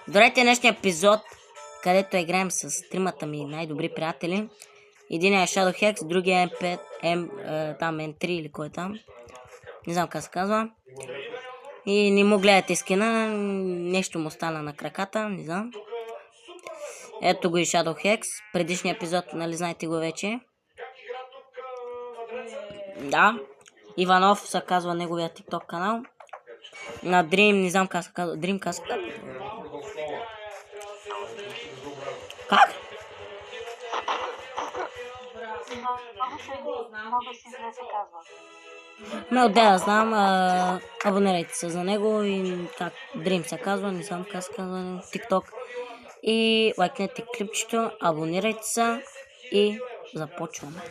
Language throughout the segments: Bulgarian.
Здравейте, днешния епизод, където играем с тримата ми най-добри приятели. Единият е Shadowhex, другия е там N3 или кой е там. Не знам как се казва. И не му гледате скина, нещо му стана на краката, не знам. Ето го и Shadowhex, предишния епизод, нали знаете го вече. Да, Иванов се казва неговия TikTok канал. На Dream, не знам как се казва, Dream как се казва. Как? Ме отделя знам, абонирайте се за него и как Dream се казва, не знам как се казва TikTok. И лайкнете клипчето, абонирайте се и започваме.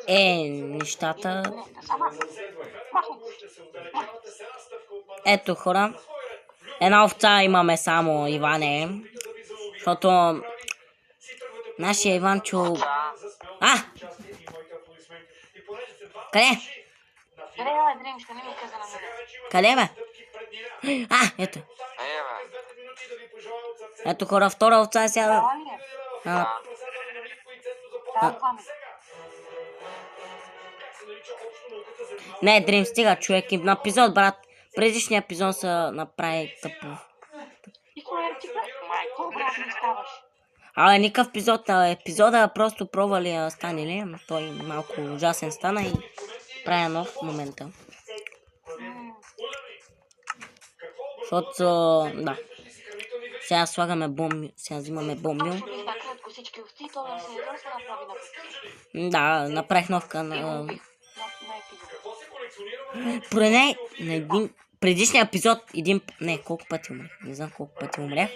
Нещата. Ето хора. Една овца имаме само, Иване. Защото нашия Иванчо... Къде? Къде бе? Ето. Ето хора, втора овца сяда. Не, Дрим, стига човек. На епизод, брат. Предишния епизод се направи тъпо. Никакъв епизод. Епизода просто пробвали стане ли. Той малко ужасен стана и правя нов в момента. Защото, да. Сега слагаме бомби. Сега взимаме бомби. Да, направих нов канал. Поне на един предишния епизод колко пъти умрях. Не знам колко пъти умрях.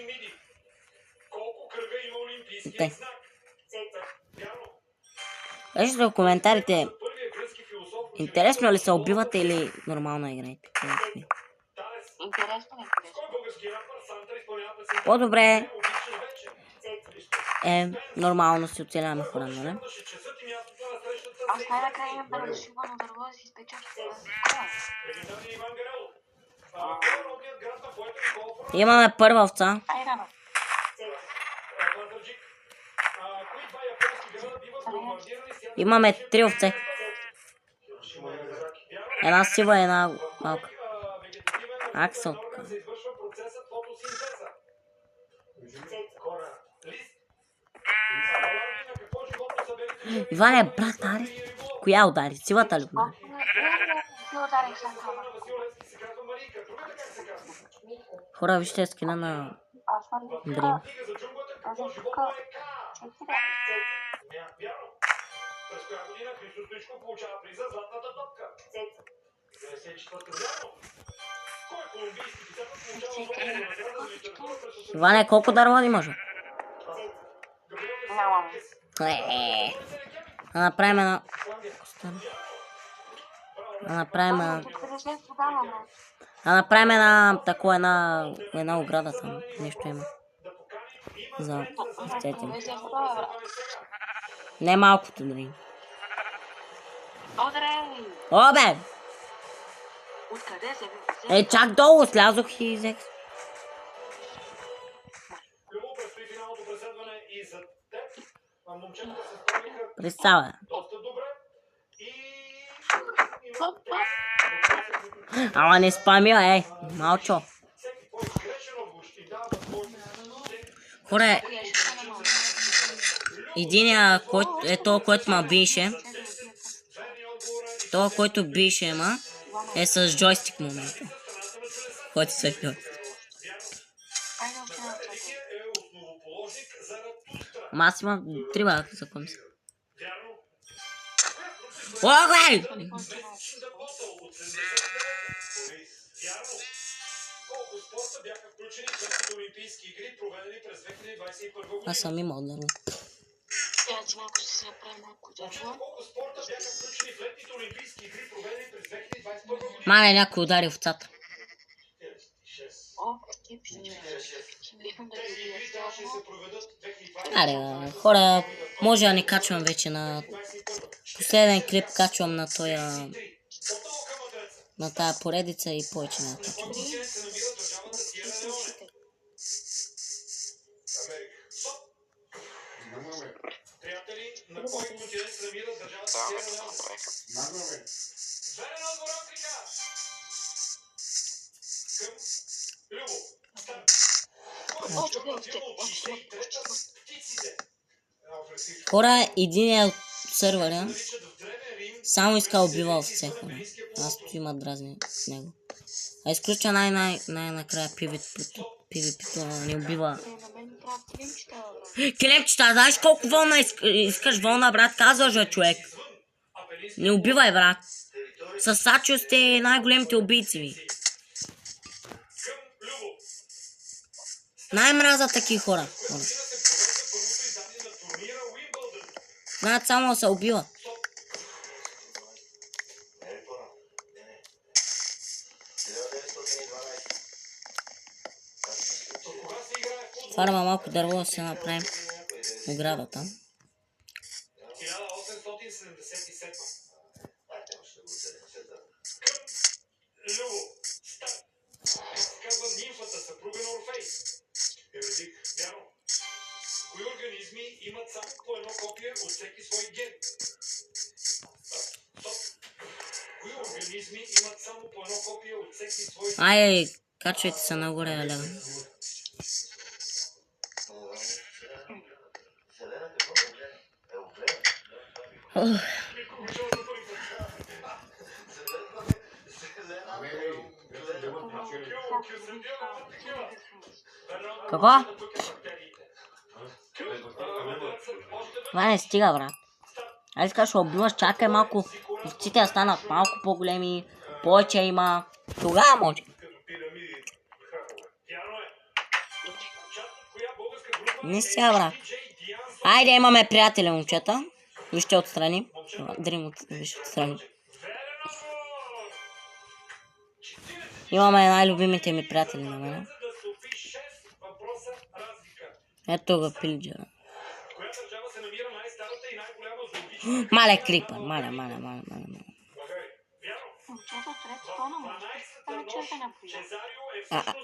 Кажете в коментарите, интересно ли се убивате или нормално играете? По-добре е нормално си оцеляваме хора, нали? Аз най-накрая имам разшивано дърво да си изпеча. Имаме първа овца. Имаме 3 овце. Една сива и една малка. Аксел. Иване, брат, ари. Коя удари? Силата ли удари? Хора, вижте скина на Дрим. Иване, колко дърва ли може? Направим една... Направим една ограда там. Нещо има. За овцете. Не малкото, дори. Бе! Чак долу слязох и взех. Представя. Ама не спамя, малчо. Хора, единия, който ме биеше, това, който биеше, е с джойстик в момента. Който се пил. Аз имам 3 бака за комси. Гледай! Аз съм имал дърво. Маме, някой удари овцата. Аре, хора, може да не качвам вече на... Последен клип качвам на този... на тая поредица и повече не така. Приятели, на кой континент се намира държавата Сиера Леоне? Верен отговор, Африка! Към Любо. Хора, един от сървъра само иска убива овце, хора. Аз тук има дразни с него. А изключва най-накрая PvP-то не убива. Келемчета, знаеш колко вълна искаш вълна, брат? Казваш, бе, човек. Не убивай, брат. С Сачо сте най-големите убийци ви. Най-мраза такива хора. Знаят само да се убиват. Фарма малко дърво да се направим ограда там. 1877. Любо, старт. Казва нимфата, съпруга на Орфей. Евредик, вярно. Кои организми имат само по едно копие от всеки свой ген? Кои организми имат само по едно копие от всеки свой ген? Ай, качвайте се нагоре, аля. Какво? Това не стига, брат. Аз искаш да убиваш, чакай малко. Овците да станат малко по-големи, повече има. Тогава може. Не сега, брат. Айде, имаме приятели, момчета. И ще отстраним. Дрим ще отстраним. Имаме най-любимите ми приятели на мен. Ето го пилджера. Мале крипър, мале.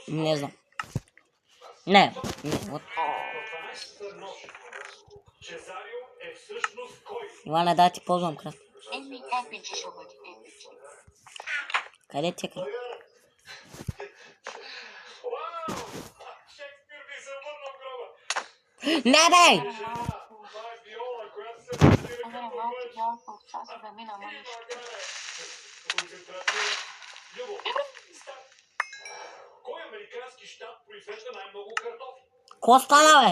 Не знам. Не, вот. Иване, дай ти ползвам крат. Къде ти е крат? Не, бе! Кой американски щат произвежда най-много картофи? Ко стана, бе?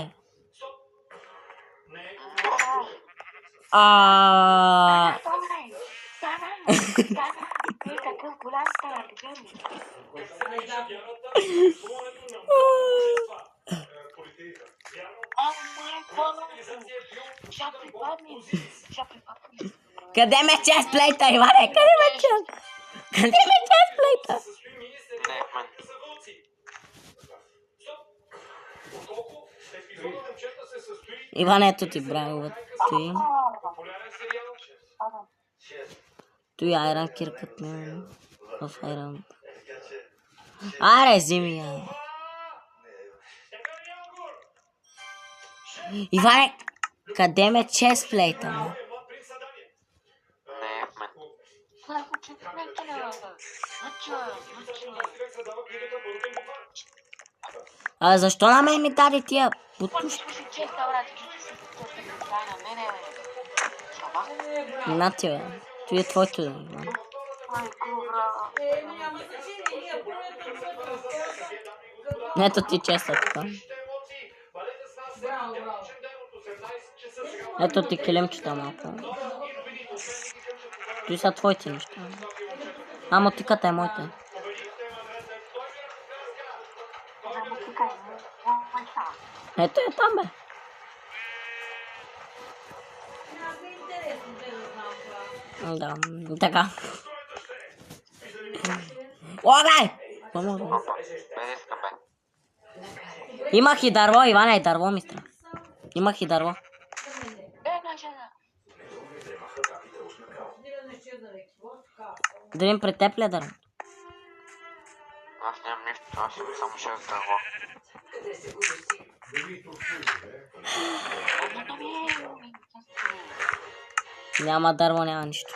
Не. Какъв голям става, гледай. Къде ме честплейта, Иване? Къде ме честплейта? Иване, ето ти брагове. Той айран киркът ми в айран. Аре, зими, я. Иване, къде ме честплейта, ме? А защо на мен ми даде тия бутушки? На ти, бе. Това е твоето, да. Ето ти честа така. Ето ти килимчета малко. Той са твоите неща. А мотиката е моите. Ето е там, бе. Да, така. Огай! Имах и дърво, Иване, и дърво ми страх. Имах и дърво. Дали при теб ли е дърво? Аз нямам нищо, аз имам само 6 дърво. Няма дърво, няма нищо.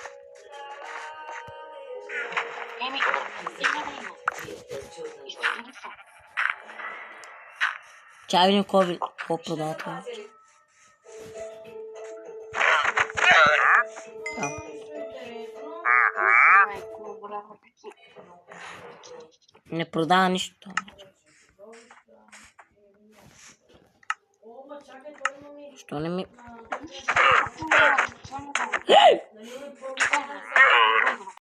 Еми, изтегли са. Чай видим какво продава това. Не продава нищо. Що не ми...